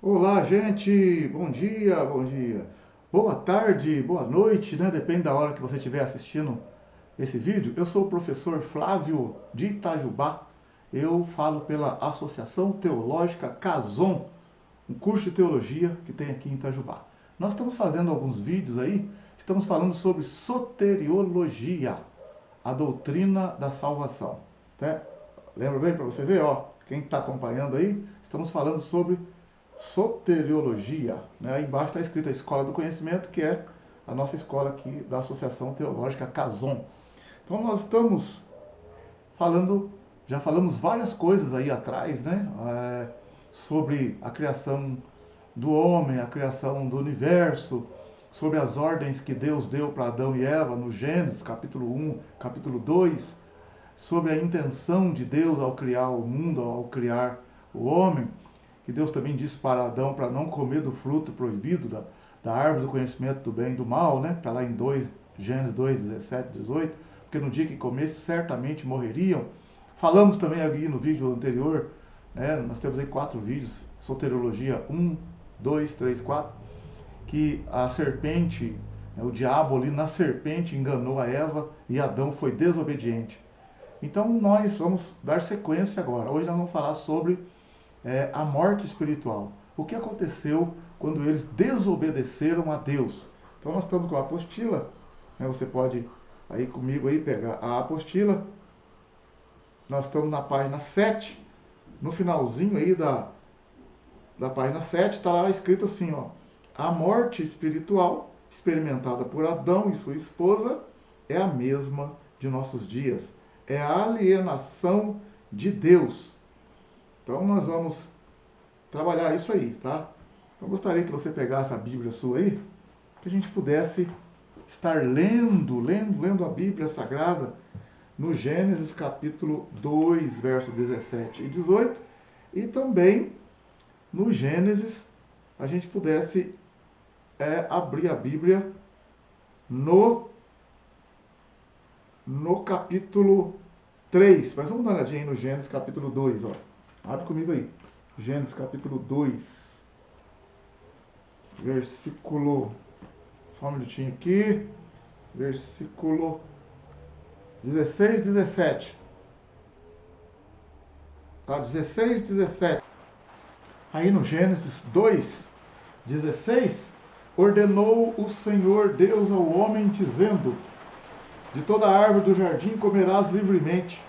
Olá, gente! Bom dia, bom dia. Boa tarde, boa noite, né? Depende da hora que você estiver assistindo esse vídeo. Eu sou o professor Flávio de Itajubá. Eu falo pela Associação Teológica Cason, um curso de teologia que tem aqui em Itajubá. Nós estamos fazendo alguns vídeos aí, estamos falando sobre soteriologia, a doutrina da salvação. Tá? Lembra bem para você ver, ó, quem está acompanhando aí, estamos falando sobre soteriologia. Né? Aí embaixo está escrito a Escola do Conhecimento, que é a nossa escola aqui da Associação Teológica Cason. Então nós estamos falando, já falamos várias coisas aí atrás, né? Sobre a criação do homem, a criação do universo, sobre as ordens que Deus deu para Adão e Eva no Gênesis, capítulo 1, capítulo 2, sobre a intenção de Deus ao criar o mundo, ao criar o homem, que Deus também disse para Adão para não comer do fruto proibido da árvore do conhecimento do bem e do mal, né? Que está lá em Gênesis 2, 17, 18, porque no dia que comesse certamente morreriam. Falamos também ali no vídeo anterior, né? Nós temos aí 4 vídeos, soteriologia 1, 2, 3, 4, que a serpente, né, o diabo ali na serpente enganou a Eva e Adão foi desobediente. Então nós vamos dar sequência agora. Hoje nós vamos falar sobre a morte espiritual. O que aconteceu quando eles desobedeceram a Deus? Então nós estamos com a apostila, né? Você pode aí comigo aí pegar a apostila. Nós estamos na página 7, no finalzinho aí da página 7, está lá escrito assim, ó: a morte espiritual experimentada por Adão e sua esposa é a mesma de nossos dias. É a alienação de Deus. Então nós vamos trabalhar isso aí, tá? Então gostaria que você pegasse a Bíblia sua aí, que a gente pudesse estar lendo a Bíblia Sagrada no Gênesis capítulo 2, verso 17 e 18, e também no Gênesis a gente pudesse abrir a Bíblia no capítulo 3. Mas vamos dar uma olhadinha aí no Gênesis capítulo 2, ó. Abre comigo aí. Gênesis capítulo 2, versículo, só um minutinho aqui, versículo 16, 17. Tá? 16, 17. Aí no Gênesis 2, 16, ordenou o Senhor Deus ao homem, dizendo: de toda árvore do jardim comerás livremente,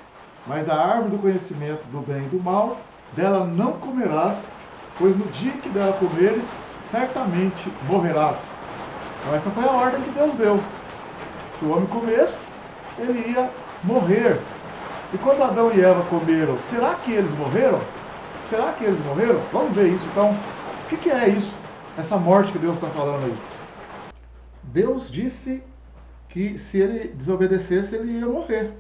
mas da árvore do conhecimento do bem e do mal, dela não comerás, pois no dia que dela comeres, certamente morrerás. Então essa foi a ordem que Deus deu. Se o homem comesse, ele ia morrer. E quando Adão e Eva comeram, será que eles morreram? Será que eles morreram? Vamos ver isso então. O que é isso? Essa morte que Deus está falando aí. Deus disse que se ele desobedecesse, ele ia morrer.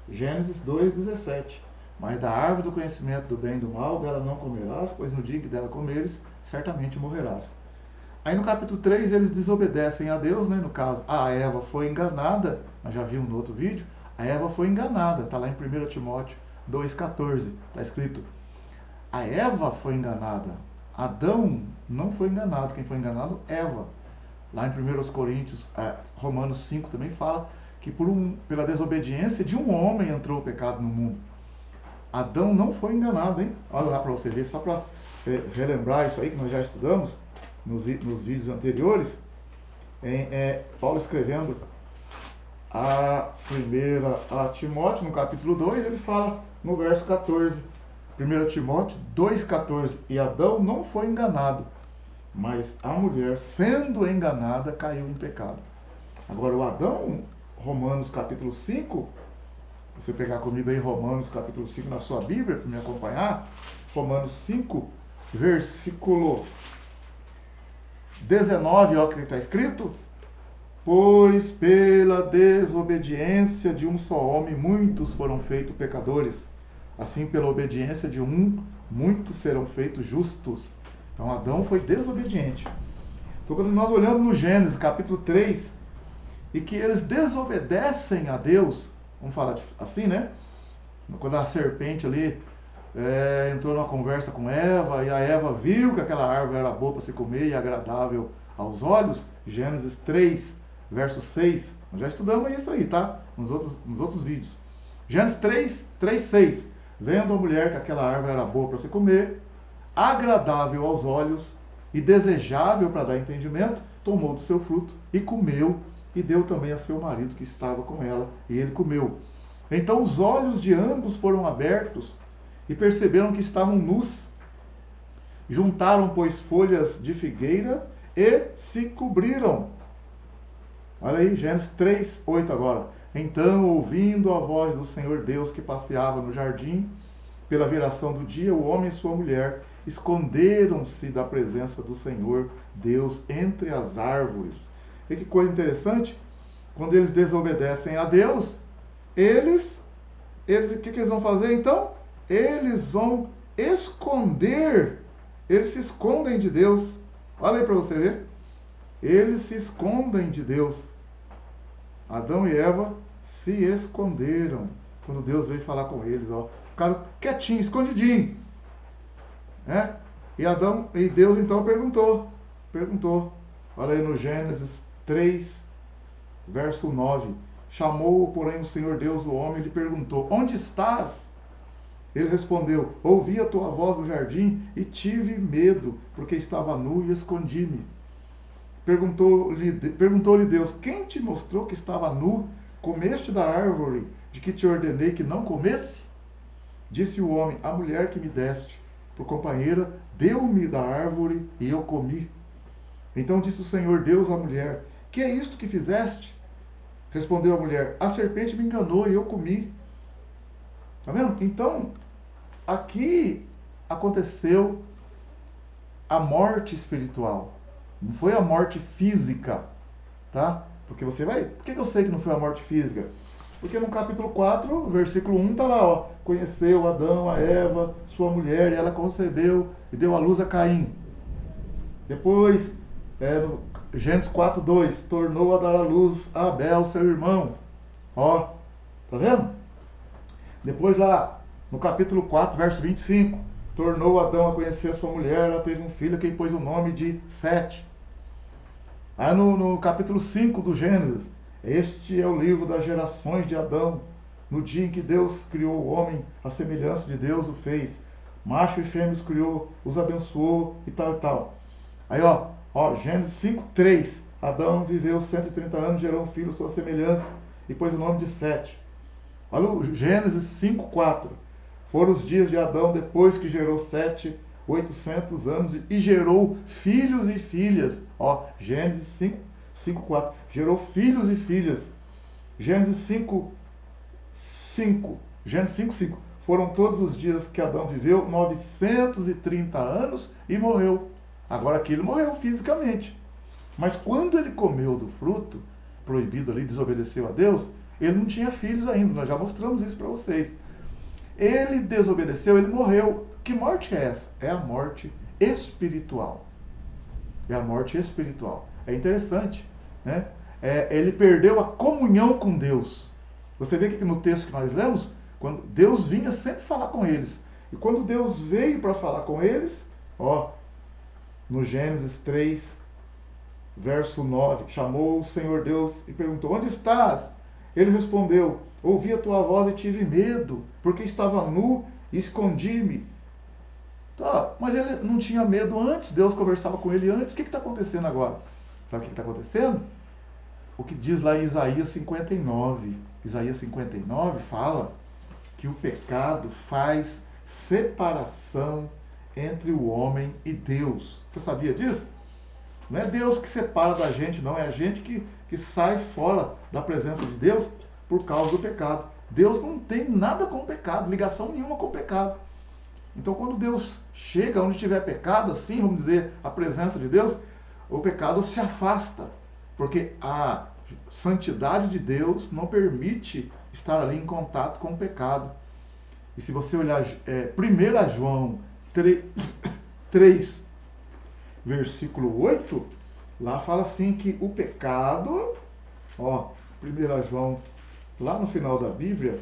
Gênesis 2,17. Mas da árvore do conhecimento do bem e do mal, dela não comerás, pois no dia que dela comeres, certamente morrerás. Aí no capítulo 3 eles desobedecem a Deus, né? No caso, a Eva foi enganada, nós já vimos no outro vídeo, a Eva foi enganada, está lá em 1 Timóteo 2,14, está escrito: a Eva foi enganada, Adão não foi enganado, quem foi enganado? Eva. Lá em 1 Coríntios, Romanos 5 também fala que pela desobediência de um homem entrou o pecado no mundo. Adão não foi enganado, hein? Olha lá para você ver, só para relembrar isso aí que nós já estudamos nos vídeos anteriores. Paulo escrevendo a Timóteo, no capítulo 2, ele fala no verso 14. 1 Timóteo 2,14. E Adão não foi enganado, mas a mulher, sendo enganada, caiu em pecado. Agora o Adão, Romanos capítulo 5, você pegar comigo aí Romanos capítulo 5 na sua Bíblia, para me acompanhar, Romanos 5, versículo 19, olha o que está escrito: pois pela desobediência de um só homem, muitos foram feitos pecadores. Assim, pela obediência de um, muitos serão feitos justos. Então, Adão foi desobediente. Então, quando nós olhamos no Gênesis, capítulo 3, e que eles desobedecem a Deus, vamos falar assim, né? Quando a serpente ali entrou numa conversa com Eva, e a Eva viu que aquela árvore era boa para se comer e agradável aos olhos. Gênesis 3, verso 6. Nós já estudamos isso aí, tá? Nos outros vídeos. Gênesis 3, 6. Vendo a mulher que aquela árvore era boa para se comer, agradável aos olhos e desejável para dar entendimento, tomou do seu fruto e comeu, e deu também a seu marido que estava com ela, e ele comeu. Então os olhos de ambos foram abertos e perceberam que estavam nus. Juntaram, pois, folhas de figueira e se cobriram. Olha aí, Gênesis 3, 8 agora. Então, ouvindo a voz do Senhor Deus que passeava no jardim, pela viração do dia, o homem e sua mulher esconderam-se da presença do Senhor Deus entre as árvores. E que coisa interessante, quando eles desobedecem a Deus, eles o que eles vão fazer então? Eles vão esconder, eles se escondem de Deus. Olha aí para você ver. Eles se escondem de Deus. Adão e Eva se esconderam quando Deus veio falar com eles. Ó. Ficaram quietinho, escondidinho. Né? E Deus então perguntou. Olha aí no Gênesis 3, verso 9. Chamou, porém, o Senhor Deus o homem e lhe perguntou: onde estás? Ele respondeu: ouvi a tua voz no jardim e tive medo, porque estava nu e escondi-me. Perguntou-lhe Deus: quem te mostrou que estava nu? Comeste da árvore de que te ordenei que não comesse? Disse o homem: a mulher que me deste por companheira deu-me da árvore e eu comi. Então disse o Senhor Deus à mulher: que é isto que fizeste? Respondeu a mulher: a serpente me enganou e eu comi. Tá vendo? Então, aqui aconteceu a morte espiritual. Não foi a morte física, tá? Porque você vai... Por que eu sei que não foi a morte física? Porque no capítulo 4, versículo 1, tá lá, ó. Conheceu Adão, a Eva, sua mulher, e ela concebeu e deu à luz a Caim. Depois, no Gênesis 4, 2, tornou a dar à luz a Abel, seu irmão. Ó, tá vendo? Depois lá, no capítulo 4, verso 25, tornou Adão a conhecer a sua mulher, ela teve um filho, quem pôs o nome de Sete. Aí no capítulo 5 do Gênesis, este é o livro das gerações de Adão. No dia em que Deus criou o homem, a semelhança de Deus o fez. Macho e fêmea os criou, os abençoou e tal e tal. Aí Gênesis 5, 3. Adão viveu 130 anos, gerou um filho sua semelhança e pôs o nome de Sete. Olha o Gênesis 5, 4. Foram os dias de Adão depois que gerou Sete, 800 anos e gerou filhos e filhas. Gênesis 5, 4. Gerou filhos e filhas. Gênesis 5, 5. Gênesis 5, 5. Foram todos os dias que Adão viveu 930 anos e morreu. Agora aqui ele morreu fisicamente. Mas quando ele comeu do fruto proibido ali, desobedeceu a Deus, ele não tinha filhos ainda. Nós já mostramos isso para vocês. Ele desobedeceu, ele morreu. Que morte é essa? É a morte espiritual. É a morte espiritual. É interessante, né? Ele perdeu a comunhão com Deus. Você vê que no texto que nós lemos, quando Deus vinha sempre falar com eles. E quando Deus veio para falar com eles, no Gênesis 3, verso 9, chamou o Senhor Deus e perguntou: onde estás? Ele respondeu: ouvi a tua voz e tive medo, porque estava nu e escondi-me. Tá, mas ele não tinha medo antes, Deus conversava com ele antes. O que está acontecendo agora? Sabe o que está acontecendo? O que diz lá em Isaías 59. Isaías 59 fala que o pecado faz separação entre o homem e Deus. Você sabia disso? Não é Deus que separa da gente, não. É a gente que sai fora da presença de Deus por causa do pecado. Deus não tem nada com o pecado, ligação nenhuma com o pecado. Então, quando Deus chega onde tiver pecado, assim, vamos dizer, a presença de Deus, o pecado se afasta. Porque a santidade de Deus não permite estar ali em contato com o pecado. E se você olhar 1 João 3, versículo 8, lá fala assim que o pecado, 1 João, lá no final da Bíblia,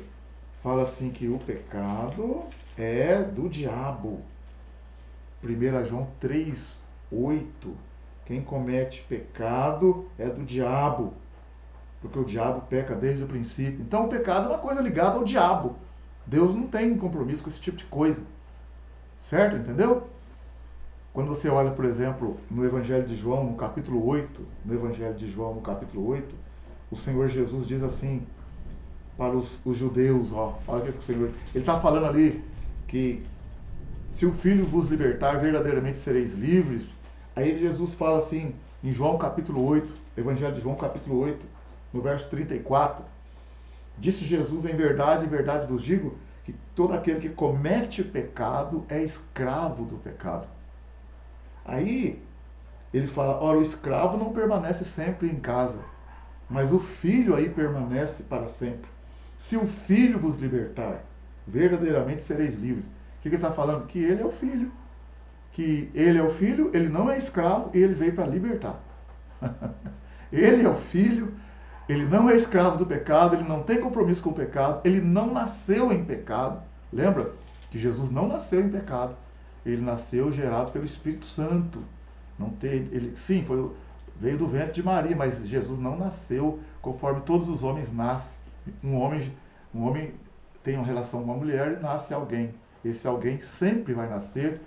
fala assim que o pecado é do diabo. 1 João 3:8. Quem comete pecado é do diabo, porque o diabo peca desde o princípio. Então o pecado é uma coisa ligada ao diabo. Deus não tem compromisso com esse tipo de coisa. Certo? Entendeu? Quando você olha, por exemplo, no Evangelho de João, no capítulo 8, o Senhor Jesus diz assim para os judeus, ó, fala aqui com o Senhor. Ele está falando ali que se o Filho vos libertar, verdadeiramente sereis livres. Aí Jesus fala assim, em João capítulo 8, Evangelho de João capítulo 8, no verso 34, disse Jesus, em verdade vos digo, que todo aquele que comete pecado é escravo do pecado. Aí ele fala, ora, o escravo não permanece sempre em casa, mas o filho aí permanece para sempre. Se o filho vos libertar, verdadeiramente sereis livres. O que ele está falando? Que ele é o filho. Que ele é o filho, ele não é escravo e ele veio para libertar. Ele é o filho, ele não é escravo do pecado, ele não tem compromisso com o pecado, ele não nasceu em pecado. Lembra que Jesus não nasceu em pecado, ele nasceu gerado pelo Espírito Santo. Não tem, ele, sim, veio do ventre de Maria, mas Jesus não nasceu conforme todos os homens nascem. Um homem tem uma relação com uma mulher e nasce alguém. Esse alguém sempre vai nascer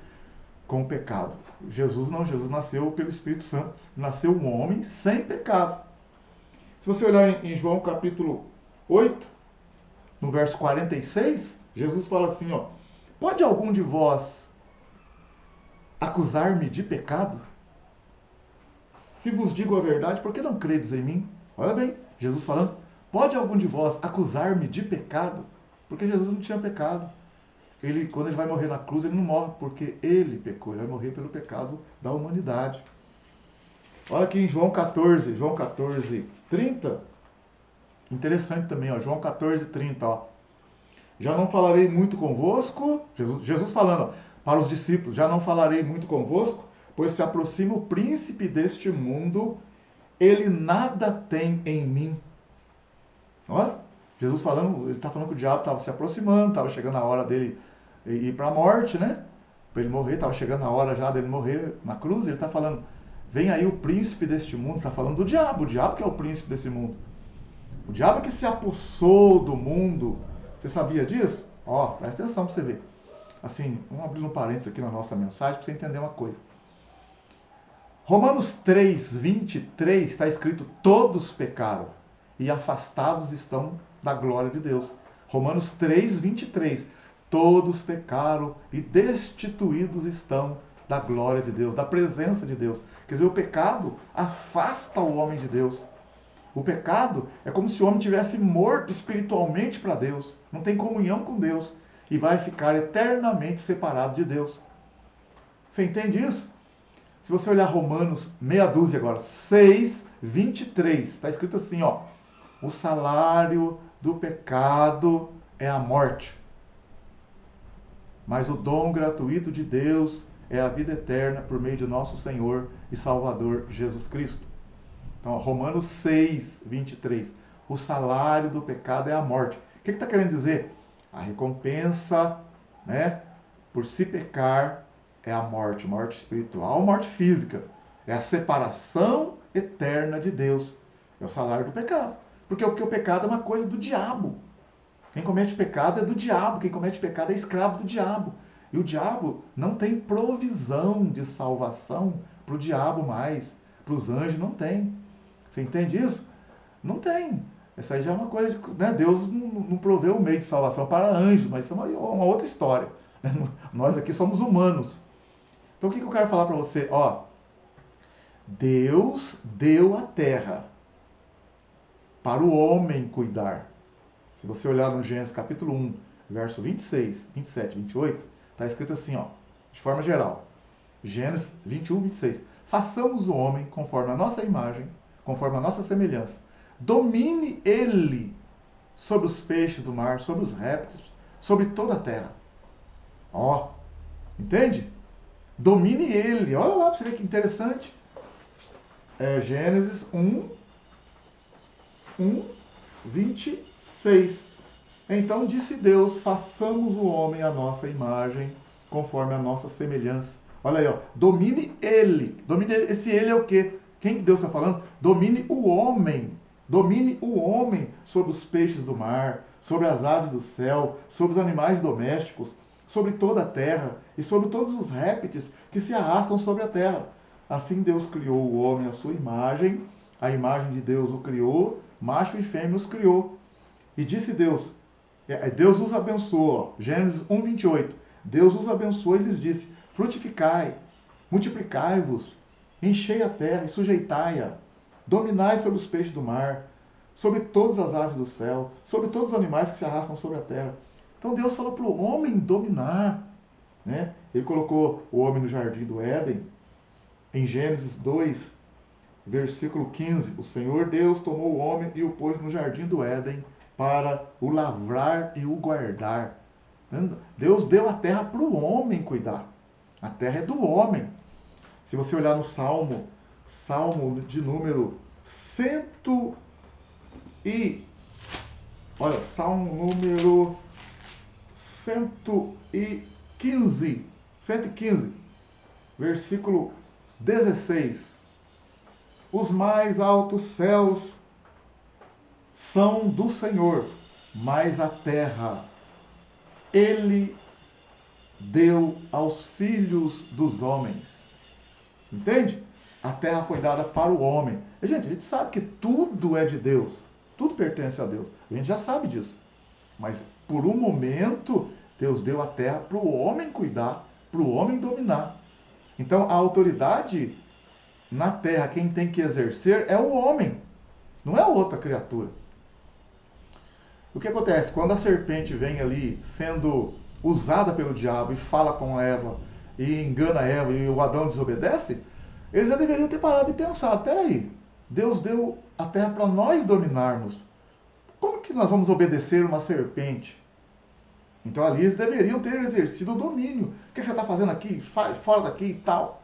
com o pecado. Jesus não, Jesus nasceu pelo Espírito Santo, nasceu um homem sem pecado. Se você olhar em João capítulo 8, no verso 46, Jesus fala assim, ó, pode algum de vós acusar-me de pecado? Se vos digo a verdade, por que não credes em mim? Olha bem, Jesus falando, pode algum de vós acusar-me de pecado? Porque Jesus não tinha pecado. Quando ele vai morrer na cruz, ele não morre porque ele pecou, ele vai morrer pelo pecado da humanidade. Olha aqui em João 14, 30. Interessante também, ó, João 14, 30. Ó. Já não falarei muito convosco, Jesus falando ó, para os discípulos, já não falarei muito convosco, pois se aproxima o príncipe deste mundo, ele nada tem em mim. Olha, Jesus falando, ele está falando que o diabo estava se aproximando, estava chegando a hora dele ir para a morte, né? Para ele morrer, estava chegando a hora já dele morrer na cruz, ele está falando, vem aí o príncipe deste mundo, está falando do diabo, o diabo que é o príncipe desse mundo. O diabo que se apossou do mundo. Você sabia disso? Ó, presta atenção para você ver. Assim, vamos abrir um parênteses aqui na nossa mensagem para você entender uma coisa. Romanos 3, 23 está escrito, todos pecaram e afastados estão da glória de Deus. Romanos 3, 23. Todos pecaram e destituídos estão da glória de Deus, da presença de Deus. Quer dizer, o pecado afasta o homem de Deus. O pecado é como se o homem tivesse morto espiritualmente para Deus, não tem comunhão com Deus e vai ficar eternamente separado de Deus. Você entende isso? Se você olhar Romanos, meia dúzia agora, 6, 23, está escrito assim, ó, o salário do pecado é a morte, mas o dom gratuito de Deus é a vida eterna por meio de nosso Senhor e Salvador Jesus Cristo. Então, Romanos 6, 23. O salário do pecado é a morte. O que está querendo dizer? A recompensa, né, por se pecar é a morte espiritual, morte física. É a separação eterna de Deus. É o salário do pecado. Porque o pecado é uma coisa do diabo. Quem comete pecado é do diabo. Quem comete pecado é escravo do diabo. E o diabo não tem provisão de salvação para o diabo mais. Para os anjos não tem. Você entende isso? Não tem. Essa aí já é uma coisa, né? Deus não proveu o meio de salvação para anjos, mas isso é uma outra história. Né? Nós aqui somos humanos. Então o que eu quero falar para você? Ó, Deus deu a terra para o homem cuidar. Se você olhar no Gênesis capítulo 1, verso 26, 27, 28, está escrito assim, ó, de forma geral. Gênesis 21, 26. Façamos o homem conforme a nossa imagem, conforme a nossa semelhança. Domine ele sobre os peixes do mar, sobre os répteis, sobre toda a terra. Ó, entende? Domine ele. Olha lá para você ver que interessante. É Gênesis 1, 26. Então disse Deus, façamos o homem à nossa imagem, conforme a nossa semelhança. Olha aí, ó, domine ele. Domine ele. Esse ele é o quê? Quem que Deus está falando? Domine o homem. Domine o homem sobre os peixes do mar, sobre as aves do céu, sobre os animais domésticos, sobre toda a terra e sobre todos os répteis que se arrastam sobre a terra. Assim Deus criou o homem à sua imagem, a imagem de Deus o criou, macho e fêmea os criou. E disse Deus, Deus os abençoou, Gênesis 1:28. Deus os abençoou e lhes disse, frutificai, multiplicai-vos, enchei a terra e sujeitai-a, dominai sobre os peixes do mar, sobre todas as aves do céu, sobre todos os animais que se arrastam sobre a terra. Então Deus falou para o homem dominar. Né? Ele colocou o homem no jardim do Éden, em Gênesis 2, versículo 15. O Senhor Deus tomou o homem e o pôs no jardim do Éden para o lavrar e o guardar. Deus deu a terra para o homem cuidar. A terra é do homem. Se você olhar no Salmo de número 100 e... Olha, Salmo número 115, versículo 16. Os mais altos céus são do Senhor, mas a terra Ele deu aos filhos dos homens. Entende? A terra foi dada para o homem. E, gente, a gente sabe que tudo é de Deus. Tudo pertence a Deus. A gente já sabe disso. Mas, por um momento, Deus deu a terra para o homem cuidar, para o homem dominar. Então, a autoridade na terra, quem tem que exercer é o homem, não é outra criatura. O que acontece? Quando a serpente vem ali sendo usada pelo diabo e fala com Eva, e engana Eva, e o Adão desobedece, eles já deveriam ter parado e pensado, peraí, Deus deu a terra para nós dominarmos. Como que nós vamos obedecer uma serpente? Então ali eles deveriam ter exercido o domínio. O que você está fazendo aqui? Fora daqui e tal.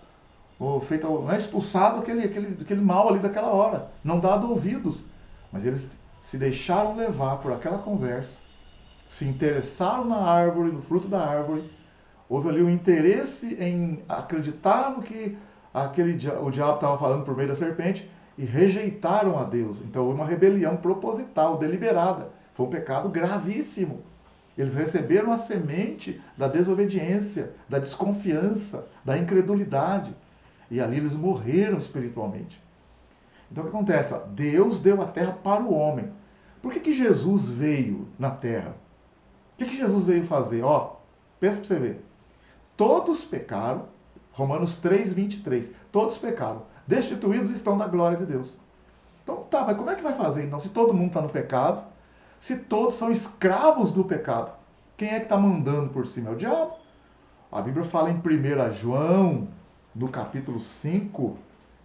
Ou feito, não é expulsado aquele mal ali daquela hora. Não dado ouvidos. Mas eles se deixaram levar por aquela conversa. Se interessaram na árvore, no fruto da árvore. Houve ali um interesse em acreditar no que o diabo estava falando por meio da serpente. E rejeitaram a Deus. Então houve uma rebelião proposital, deliberada. Foi um pecado gravíssimo. Eles receberam a semente da desobediência, da desconfiança, da incredulidade. E ali eles morreram espiritualmente. Então o que acontece? Deus deu a terra para o homem. Por que Jesus veio na terra? O que Jesus veio fazer? Pensa para você ver. Todos pecaram, Romanos 3:23. Todos pecaram. Destituídos estão da glória de Deus. Então tá, mas como é que vai fazer então? Se todo mundo está no pecado, se todos são escravos do pecado, quem é que está mandando por cima? É o diabo. A Bíblia fala em 1 João, no capítulo 5,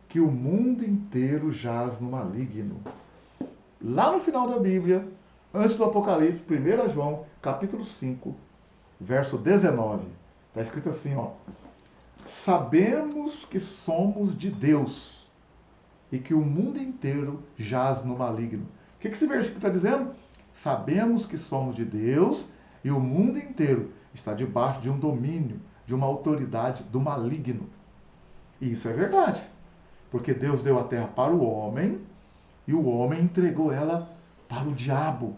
que o mundo inteiro jaz no maligno. Lá no final da Bíblia, antes do Apocalipse, 1 João, capítulo 5, verso 19, está escrito assim, sabemos que somos de Deus e que o mundo inteiro jaz no maligno. O que esse versículo está dizendo? Sabemos que somos de Deus e o mundo inteiro está debaixo de um domínio, de uma autoridade do maligno. E isso é verdade, porque Deus deu a terra para o homem e o homem entregou ela para o diabo.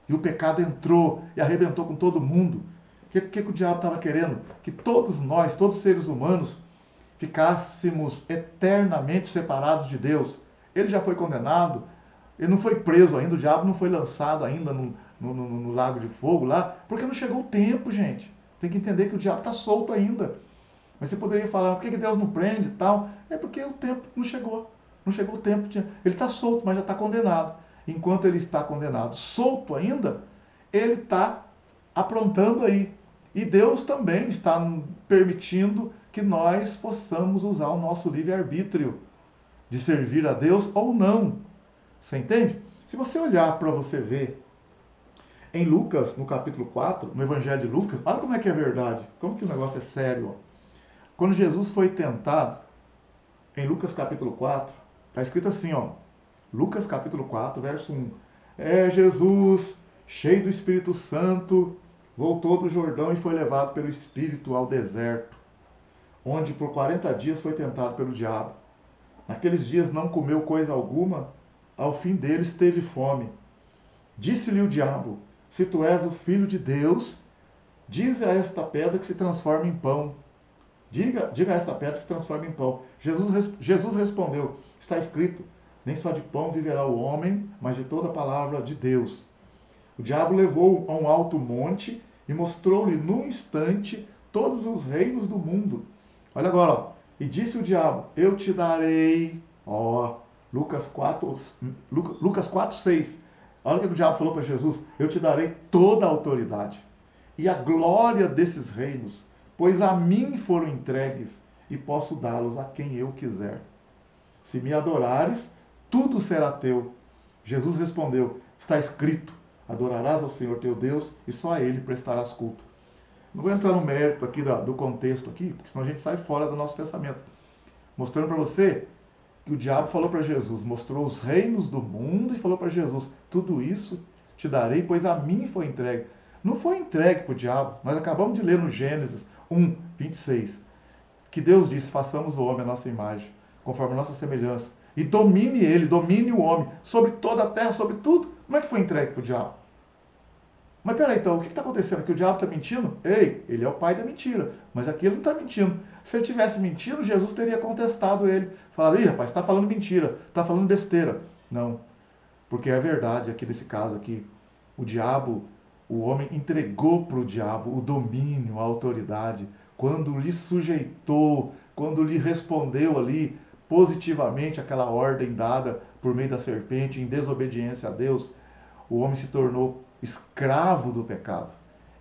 E o pecado entrou e arrebentou com todo mundo. O que o diabo estava querendo? Que todos nós, todos os seres humanos, ficássemos eternamente separados de Deus. Ele já foi condenado, ele não foi preso ainda, o diabo não foi lançado ainda no lago de fogo lá, porque não chegou o tempo, gente. Tem que entender que o diabo está solto ainda. Mas você poderia falar, por que Deus não prende e tal? É porque o tempo não chegou. Não chegou o tempo. Ele está solto, mas já está condenado. Enquanto ele está condenado, solto ainda, ele está aprontando aí. E Deus também está permitindo que nós possamos usar o nosso livre-arbítrio de servir a Deus ou não. Você entende? Se você olhar para você ver em Lucas, no capítulo 4, no Evangelho de Lucas, olha como é que é verdade, como que o negócio é sério. Quando Jesus foi tentado, em Lucas capítulo 4, está escrito assim, Lucas capítulo 4, verso 1. Jesus cheio do Espírito Santo, voltou do Jordão e foi levado pelo Espírito ao deserto, onde por 40 dias foi tentado pelo diabo. Naqueles dias não comeu coisa alguma, ao fim deles teve fome. Disse-lhe o diabo: se tu és o filho de Deus, dize a esta pedra que se transforme em pão. Diga a esta pedra que se transforme em pão. Jesus respondeu: está escrito, nem só de pão viverá o homem, mas de toda a palavra de Deus. O diabo levou-o a um alto monte e mostrou-lhe num instante todos os reinos do mundo. Olha agora, ó. E disse o diabo: eu te darei, ó, Lucas 4:6. Olha o que o diabo falou para Jesus: eu te darei toda a autoridade e a glória desses reinos, pois a mim foram entregues e posso dá-los a quem eu quiser. Se me adorares, tudo será teu. Jesus respondeu: está escrito, adorarás ao Senhor teu Deus e só a Ele prestarás culto. Não vou entrar no mérito aqui do contexto aqui, porque senão a gente sai fora do nosso pensamento. Mostrando para você que o diabo falou para Jesus, mostrou os reinos do mundo e falou para Jesus: tudo isso te darei, pois a mim foi entregue. Não foi entregue para o diabo. Nós acabamos de ler no Gênesis 1:26, que Deus disse: façamos o homem à nossa imagem, conforme a nossa semelhança, e domine ele, domine o homem, sobre toda a terra, sobre tudo. Como é que foi entregue para o diabo? Mas peraí, então, o que está acontecendo? Que o diabo está mentindo? Ei, ele é o pai da mentira, mas aqui ele não está mentindo. Se ele tivesse mentindo, Jesus teria contestado ele. Falado: ih, rapaz, está falando mentira, está falando besteira. Não, porque é verdade aqui nesse caso aqui. O diabo, o homem entregou para o diabo o domínio, a autoridade, quando lhe sujeitou, quando lhe respondeu ali positivamente aquela ordem dada por meio da serpente, em desobediência a Deus, o homem se tornou escravo do pecado.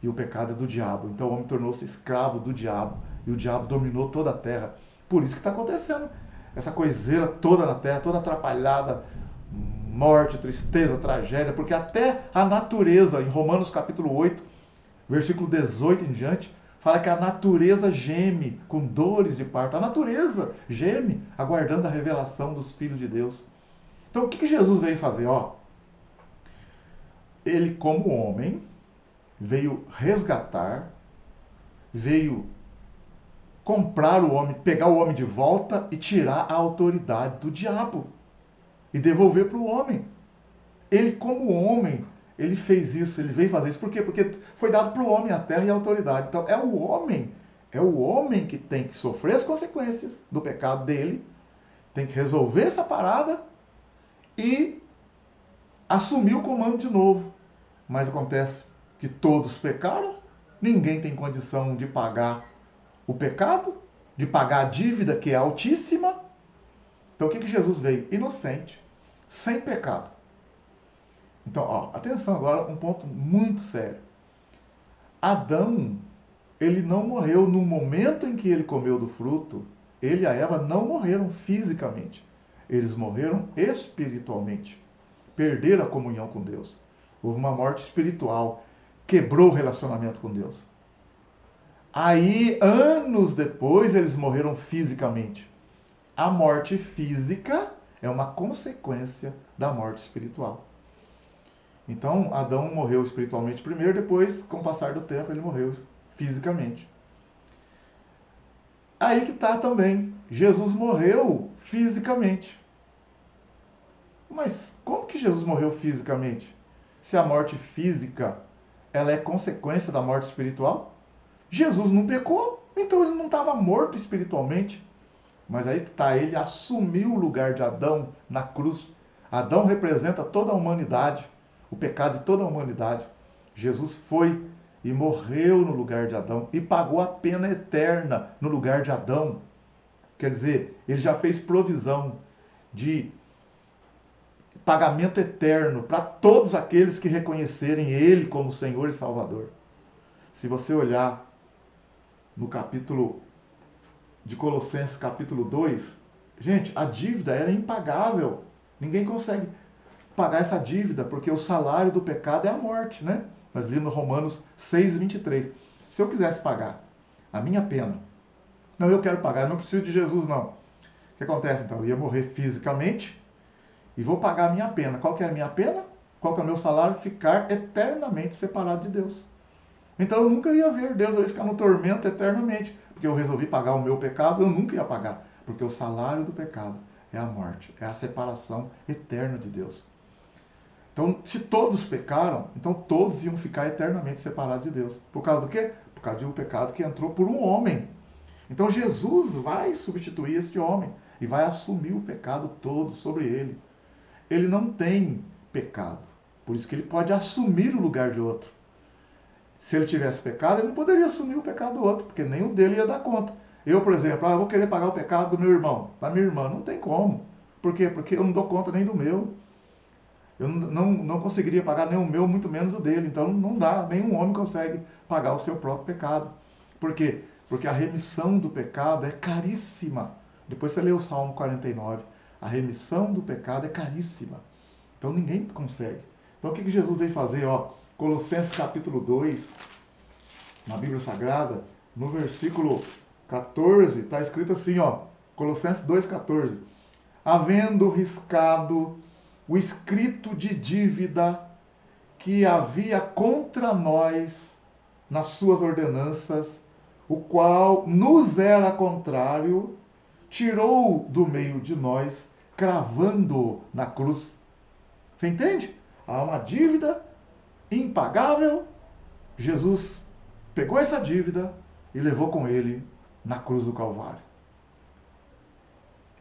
E o pecado é do diabo. Então o homem tornou-se escravo do diabo. E o diabo dominou toda a terra. Por isso que está acontecendo essa coiseira toda na terra, toda atrapalhada, morte, tristeza, tragédia, porque até a natureza, em Romanos capítulo 8, versículo 18 em diante, fala que a natureza geme com dores de parto. A natureza geme aguardando a revelação dos filhos de Deus. Então o que Jesus veio fazer? Ele, como homem, veio resgatar, veio comprar o homem, pegar o homem de volta e tirar a autoridade do diabo e devolver para o homem. Ele, como homem, ele fez isso, ele veio fazer isso. Por quê? Porque foi dado para o homem a terra e a autoridade. Então é o homem que tem que sofrer as consequências do pecado dele, tem que resolver essa parada e assumir o comando de novo. Mas acontece que todos pecaram, ninguém tem condição de pagar o pecado, de pagar a dívida que é altíssima. Então o que Jesus veio? Inocente, sem pecado. Então, atenção agora, um ponto muito sério. Adão, ele não morreu no momento em que ele comeu do fruto. Ele e a Eva não morreram fisicamente. Eles morreram espiritualmente. Perderam a comunhão com Deus. Houve uma morte espiritual. Quebrou o relacionamento com Deus. Aí, anos depois, eles morreram fisicamente. A morte física é uma consequência da morte espiritual. Então, Adão morreu espiritualmente primeiro, depois, com o passar do tempo, ele morreu fisicamente. Aí que está também. Jesus morreu fisicamente. Mas como que Jesus morreu fisicamente? Se a morte física ela é consequência da morte espiritual? Jesus não pecou, então ele não estava morto espiritualmente. Mas aí que está, ele assumiu o lugar de Adão na cruz. Adão representa toda a humanidade, o pecado de toda a humanidade. Jesus foi e morreu no lugar de Adão e pagou a pena eterna no lugar de Adão. Quer dizer, ele já fez provisão de pagamento eterno para todos aqueles que reconhecerem ele como Senhor e Salvador. Se você olhar no capítulo de Colossenses, capítulo 2, gente, a dívida era impagável. Ninguém consegue pagar essa dívida, porque o salário do pecado é a morte, né? Nós lemos Romanos 6:23. Se eu quisesse pagar a minha pena, não, eu quero pagar, eu não preciso de Jesus, não. O que acontece então? Eu ia morrer fisicamente e vou pagar a minha pena. Qual que é a minha pena? Qual que é o meu salário? Ficar eternamente separado de Deus. Então eu nunca ia ver Deus, eu ia ficar no tormento eternamente. Porque eu resolvi pagar o meu pecado, eu nunca ia pagar. Porque o salário do pecado é a morte, é a separação eterna de Deus. Então, se todos pecaram, então todos iam ficar eternamente separados de Deus. Por causa do quê? Por causa de um pecado que entrou por um homem. Então Jesus vai substituir este homem e vai assumir o pecado todo sobre ele. Ele não tem pecado, por isso que ele pode assumir o lugar de outro. Se ele tivesse pecado, ele não poderia assumir o pecado do outro, porque nem o dele ia dar conta. Eu, por exemplo, eu vou querer pagar o pecado do meu irmão, da minha irmã, não tem como. Por quê? Porque eu não dou conta nem do meu. Eu não conseguiria pagar nem o meu, muito menos o dele. Então não dá, nenhum homem consegue pagar o seu próprio pecado. Por quê? Porque a remissão do pecado é caríssima. Depois você lê o Salmo 49. A remissão do pecado é caríssima. Então ninguém consegue. Então o que Jesus veio fazer? Colossenses capítulo 2, na Bíblia Sagrada, no versículo 14, está escrito assim, Colossenses 2,14. Havendo riscado o escrito de dívida que havia contra nós nas suas ordenanças, o qual nos era contrário, tirou do meio de nós, cravando na cruz. Você entende? Há uma dívida impagável. Jesus pegou essa dívida e levou com ele na cruz do Calvário.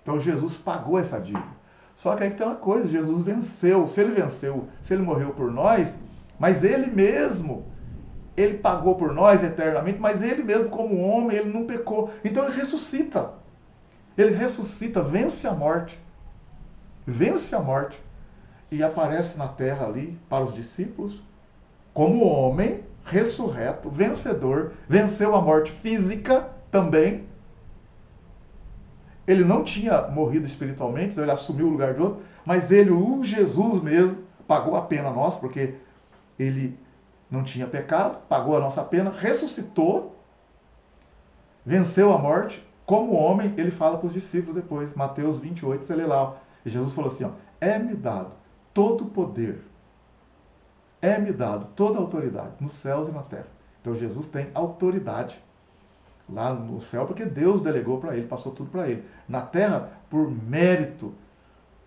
Então Jesus pagou essa dívida. Só que aí que tem uma coisa, Jesus venceu. Se ele morreu por nós, mas ele mesmo, ele pagou por nós eternamente, mas ele mesmo como homem, ele não pecou. Então ele ressuscita. Ele ressuscita, vence a morte. Vence a morte. E aparece na terra ali para os discípulos como homem, ressurreto, vencedor, venceu a morte física também. Ele não tinha morrido espiritualmente, então ele assumiu o lugar de outro, mas ele, o Jesus mesmo, pagou a pena nossa, porque ele não tinha pecado, pagou a nossa pena, ressuscitou, venceu a morte. Como homem, ele fala para os discípulos depois, Mateus 28, você lê lá. E Jesus falou assim, é-me dado todo o poder, é-me dado toda a autoridade, nos céus e na terra. Então Jesus tem autoridade lá no céu, porque Deus delegou para ele, passou tudo para ele. Na terra, por mérito,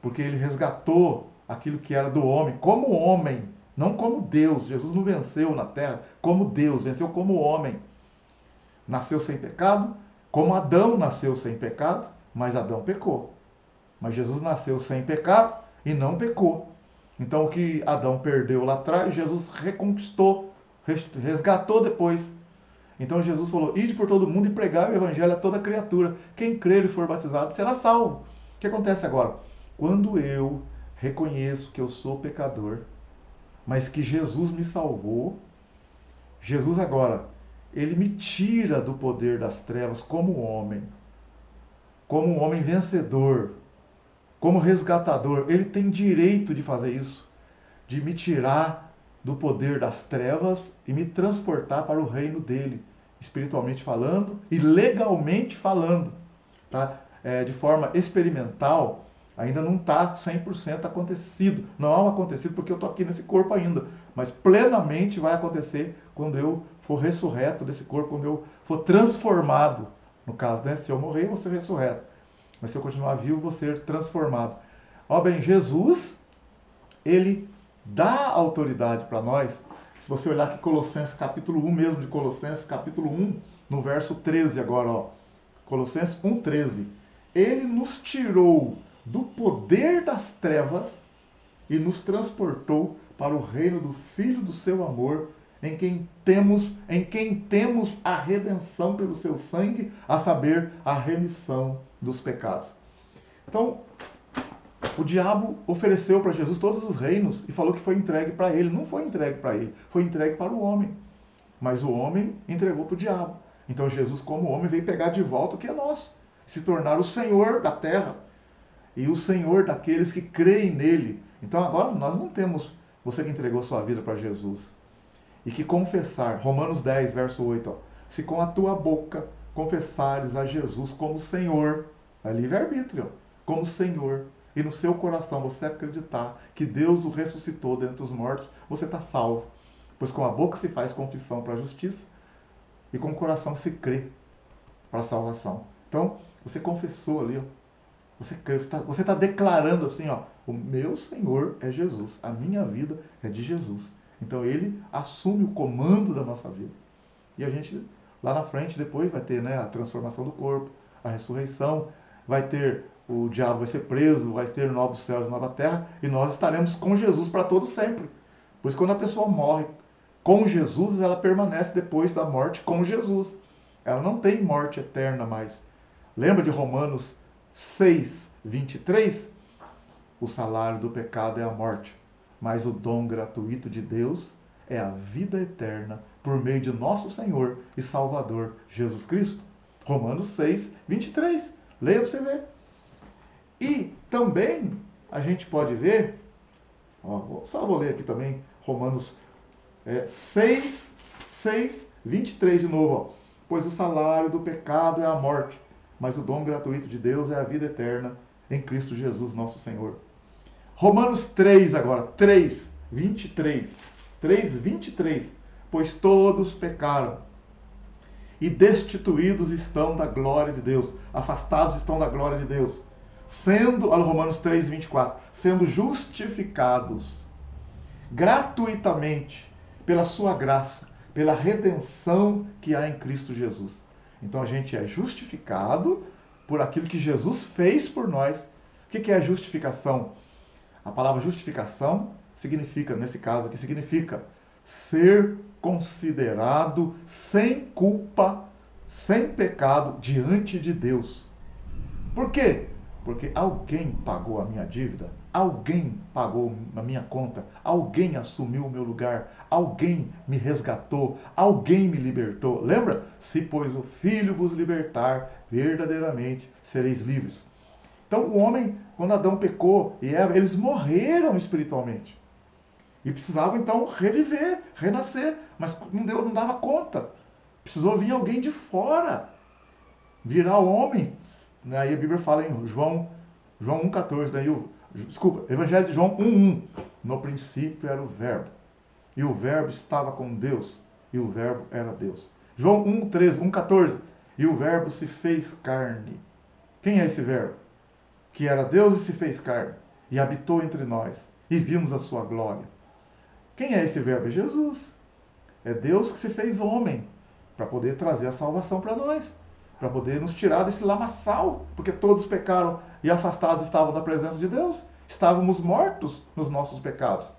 porque ele resgatou aquilo que era do homem, como homem, não como Deus. Jesus não venceu na terra como Deus, venceu como homem. Nasceu sem pecado, como Adão nasceu sem pecado, mas Adão pecou. Mas Jesus nasceu sem pecado e não pecou. Então o que Adão perdeu lá atrás, Jesus reconquistou, resgatou depois. Então Jesus falou, ide por todo mundo e pregai o evangelho a toda criatura. Quem crer e for batizado será salvo. O que acontece agora? Quando eu reconheço que eu sou pecador, mas que Jesus me salvou, Jesus agora, ele me tira do poder das trevas como um homem vencedor, como resgatador. Ele tem direito de fazer isso, de me tirar do poder das trevas e me transportar para o reino dele, espiritualmente falando e legalmente falando. Tá? De forma experimental, ainda não está 100% acontecido. Não há um acontecido porque eu estou aqui nesse corpo ainda. Mas plenamente vai acontecer quando eu for ressurreto desse corpo, quando eu for transformado. No caso, né? Se eu morrer, eu vou ser ressurreto. Mas se eu continuar vivo, vou ser transformado. Bem, Jesus, ele dá autoridade para nós. Se você olhar aqui Colossenses capítulo 1 mesmo, de Colossenses capítulo 1, no verso 13 agora, Colossenses 1,13. Ele nos tirou do poder das trevas e nos transportou para o reino do Filho do seu amor, em quem temos a redenção pelo seu sangue, a saber, a remissão dos pecados. Então, o diabo ofereceu para Jesus todos os reinos e falou que foi entregue para ele. Não foi entregue para ele, foi entregue para o homem. Mas o homem entregou para o diabo. Então Jesus, como homem, veio pegar de volta o que é nosso, se tornar o Senhor da terra e o Senhor daqueles que creem nele. Então agora nós não temos você que entregou sua vida para Jesus e que confessar, Romanos 10, verso 8, se com a tua boca confessares a Jesus como Senhor, é livre-arbítrio, como Senhor, e no seu coração você acreditar que Deus o ressuscitou dentre os mortos, você está salvo. Pois com a boca se faz confissão para a justiça e com o coração se crê para a salvação. Então, você confessou ali, ó, você crê, você está declarando assim, ó, o meu Senhor é Jesus, a minha vida é de Jesus. Então ele assume o comando da nossa vida. E a gente, lá na frente, depois vai ter, né, a transformação do corpo, a ressurreição, vai ter, o diabo vai ser preso, vai ter novos céus e nova terra, e nós estaremos com Jesus para todo sempre. Por isso, quando a pessoa morre com Jesus, ela permanece depois da morte com Jesus. Ela não tem morte eterna mais. Lembra de Romanos 6, 23? O salário do pecado é a morte, mas o dom gratuito de Deus é a vida eterna por meio de nosso Senhor e Salvador Jesus Cristo. Romanos 6, 23. Leia para você ver. E também a gente pode ver, ó, só vou ler aqui também, Romanos 6, 23 de novo. Ó. Pois o salário do pecado é a morte, mas o dom gratuito de Deus é a vida eterna em Cristo Jesus, nosso Senhor. Romanos 3 agora, 3, 23. 3, 23. Pois todos pecaram e destituídos estão da glória de Deus, afastados estão da glória de Deus. Sendo, olha Romanos 3, 24, sendo justificados gratuitamente pela sua graça, pela redenção que há em Cristo Jesus. Então a gente é justificado por aquilo que Jesus fez por nós. O que é a justificação? A palavra justificação significa, nesse caso aqui, significa ser considerado sem culpa, sem pecado diante de Deus. Por quê? Porque alguém pagou a minha dívida, alguém pagou a minha conta, alguém assumiu o meu lugar, alguém me resgatou, alguém me libertou. Lembra? Se, pois, o Filho vos libertar, verdadeiramente sereis livres. Então, o homem, quando Adão pecou e Eva, eles morreram espiritualmente. E precisavam, então, reviver, renascer. Mas não dava conta. Precisou vir alguém de fora, virar homem. Aí a Bíblia fala em João 1,14. Desculpa, Evangelho de João 1,1. No princípio era o Verbo. E o Verbo estava com Deus. E o Verbo era Deus. João 1,13, 1,14. E o Verbo se fez carne. Quem é esse Verbo? Que era Deus e se fez carne, e habitou entre nós, e vimos a sua glória. Quem é esse verbo? É Jesus. É Deus que se fez homem, para poder trazer a salvação para nós, para poder nos tirar desse lamaçal, porque todos pecaram e afastados estavam da presença de Deus. Estávamos mortos nos nossos pecados.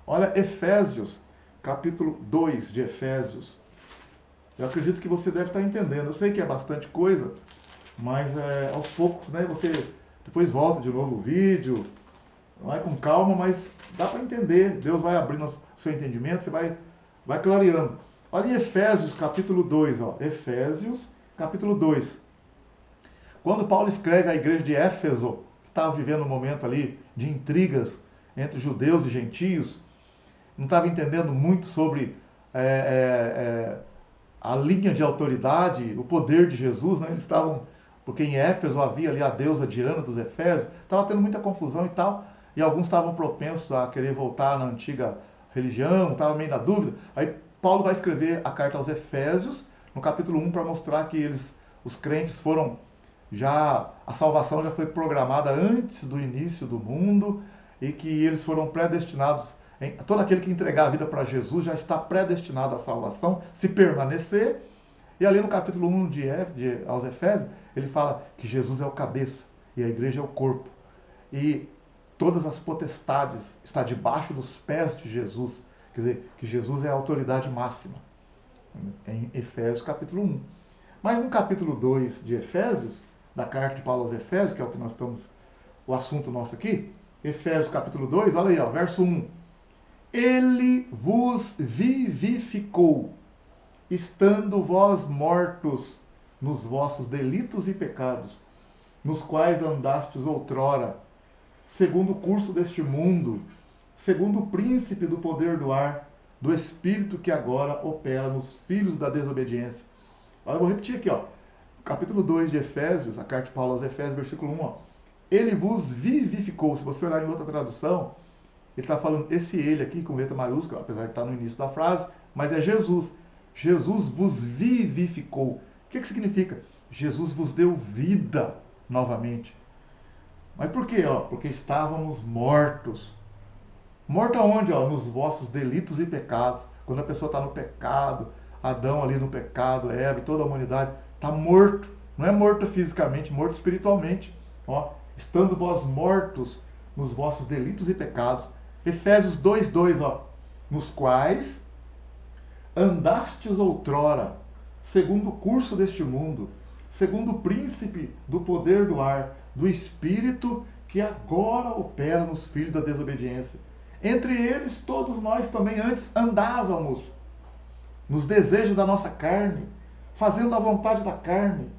Olha Efésios, capítulo 2 de Efésios. Eu acredito que você deve estar entendendo. Eu sei que é bastante coisa, mas aos poucos, né, você depois volta de novo o vídeo, vai com calma, mas dá para entender. Deus vai abrindo o seu entendimento, você vai clareando. Olha em Efésios capítulo 2, ó. Efésios capítulo 2. Quando Paulo escreve à igreja de Éfeso, que estava vivendo um momento ali de intrigas entre judeus e gentios, não estava entendendo muito sobre a linha de autoridade, o poder de Jesus, né? Eles estavam, porque em Éfeso havia ali a deusa Diana dos Efésios, estava tendo muita confusão e tal, e alguns estavam propensos a querer voltar na antiga religião, estavam meio na dúvida. Aí Paulo vai escrever a carta aos Efésios, no capítulo 1, para mostrar que os crentes a salvação já foi programada antes do início do mundo, e que eles foram predestinados. Todo aquele que entregar a vida para Jesus já está predestinado à salvação, se permanecer. E ali no capítulo 1 aos Efésios, ele fala que Jesus é o cabeça e a igreja é o corpo. E todas as potestades estão debaixo dos pés de Jesus. Quer dizer, que Jesus é a autoridade máxima. Em Efésios capítulo 1. Mas no capítulo 2 de Efésios, da carta de Paulo aos Efésios, que é o que nós estamos, o assunto nosso aqui, Efésios capítulo 2, olha aí, ó, verso 1. Ele vos vivificou, estando vós mortos nos vossos delitos e pecados, nos quais andastes outrora, segundo o curso deste mundo, segundo o príncipe do poder do ar, do espírito que agora opera nos filhos da desobediência. Olha, eu vou repetir aqui, ó. Capítulo 2 de Efésios, a carta de Paulo aos Efésios, versículo 1, ó. ele vos vivificou. Se você olhar em outra tradução, ele está falando esse ele aqui com letra maiúscula, apesar de estar no início da frase, mas é Jesus. Jesus vos vivificou. O que significa? Jesus vos deu vida novamente. Mas por quê? Porque estávamos mortos. Morto aonde? Nos vossos delitos e pecados. Quando a pessoa está no pecado, Adão ali no pecado, Eva e toda a humanidade, está morto. Não é morto fisicamente, morto espiritualmente. Estando vós mortos nos vossos delitos e pecados. Efésios 2:2, nos quais andastes outrora, segundo o curso deste mundo, segundo o príncipe do poder do ar, do espírito que agora opera nos filhos da desobediência. Entre eles, todos nós também antes andávamos nos desejos da nossa carne, fazendo a vontade da carne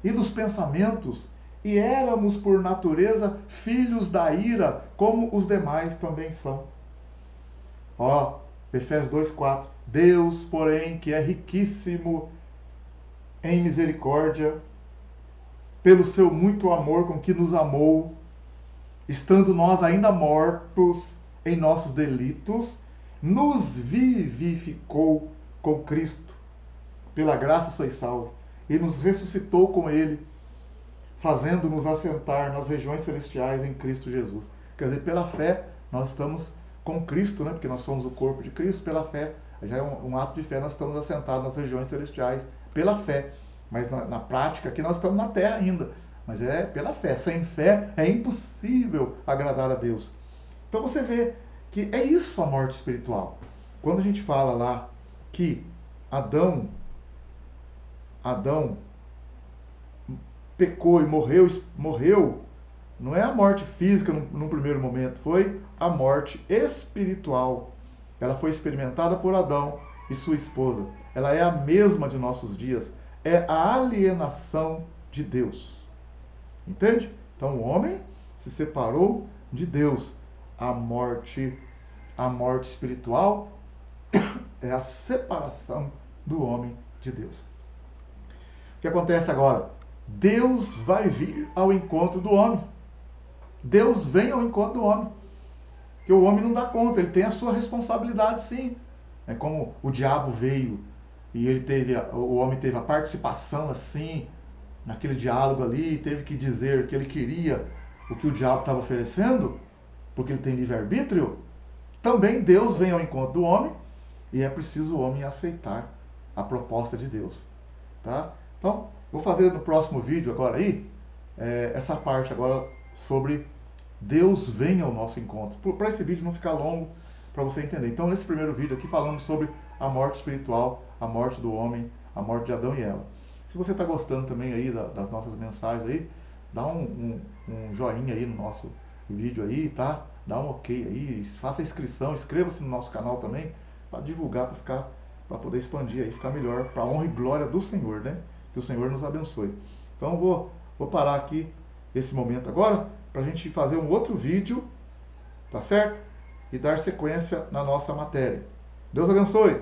e dos pensamentos, e éramos por natureza filhos da ira, como os demais também são. Efésios 2:4. Deus, porém, que é riquíssimo em misericórdia, pelo seu muito amor com que nos amou, estando nós ainda mortos em nossos delitos, nos vivificou com Cristo. Pela graça sois salvos. E nos ressuscitou com Ele, fazendo-nos assentar nas regiões celestiais em Cristo Jesus. Quer dizer, pela fé, nós estamos com Cristo, né? Porque nós somos o corpo de Cristo, pela fé. Já é um ato de fé, nós estamos assentados nas regiões celestiais, pela fé. Mas na prática, aqui nós estamos na terra ainda. Mas é pela fé. Sem fé é impossível agradar a Deus. Então você vê que é isso a morte espiritual. Quando a gente fala lá que Adão pecou e morreu, não é a morte física num primeiro momento, foi a morte espiritual. Ela foi experimentada por Adão e sua esposa. Ela é a mesma de nossos dias. É a alienação de Deus. Entende? Então o homem se separou de Deus. A morte espiritual é a separação do homem de Deus. O que acontece agora? Deus vai vir ao encontro do homem. Deus vem ao encontro do homem. Porque o homem não dá conta, ele tem a sua responsabilidade, sim. É como o diabo veio e o homem teve a participação assim naquele diálogo ali, teve que dizer que ele queria o que o diabo estava oferecendo, porque ele tem livre-arbítrio. Também Deus vem ao encontro do homem e é preciso o homem aceitar a proposta de Deus. Tá? Então, vou fazer no próximo vídeo agora aí, essa parte agora sobre Deus vem ao nosso encontro. Para esse vídeo não ficar longo, para você entender. Então, nesse primeiro vídeo aqui, falamos sobre a morte espiritual, a morte do homem, a morte de Adão e Eva. Se você está gostando também aí das nossas mensagens aí, dá um joinha aí no nosso vídeo aí, tá? Dá um ok aí, faça a inscrição, inscreva-se no nosso canal também, para divulgar, para poder expandir aí, ficar melhor, para a honra e glória do Senhor, né? Que o Senhor nos abençoe. Então vou parar aqui esse momento agora, para a gente fazer um outro vídeo, tá certo? E dar sequência na nossa matéria. Deus abençoe!